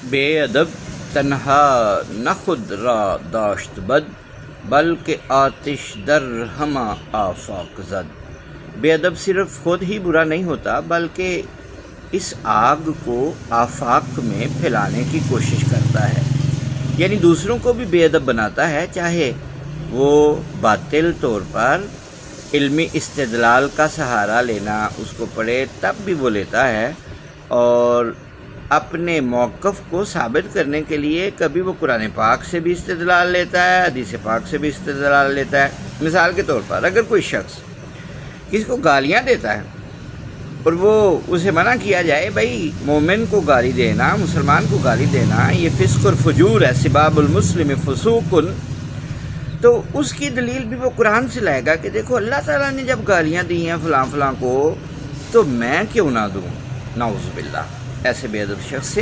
بے ادب تنہا نہ خود را داشت بد، بلکہ آتش در ہمہ آفاق زد۔ بے ادب صرف خود ہی برا نہیں ہوتا بلکہ اس آگ کو آفاق میں پھیلانے کی کوشش کرتا ہے، یعنی دوسروں کو بھی بے ادب بناتا ہے، چاہے وہ باطل طور پر علمی استدلال کا سہارا لینا اس کو پڑے تب بھی وہ لیتا ہے، اور اپنے موقف کو ثابت کرنے کے لیے کبھی وہ قرآن پاک سے بھی استدلال لیتا ہے، حدیث پاک سے بھی استدلال لیتا ہے۔ مثال کے طور پر اگر کوئی شخص کسی کو گالیاں دیتا ہے اور وہ اسے منع کیا جائے بھائی مومن کو گالی دینا، مسلمان کو گالی دینا یہ فسق اور فجور ہے، سباب المسلم فسوق، تو اس کی دلیل بھی وہ قرآن سے لائے گا کہ دیکھو اللہ تعالیٰ نے جب گالیاں دی ہیں فلاں فلاں کو تو میں کیوں نہ دوں، نعوذ باللہ ایسے بے ادب شخص سے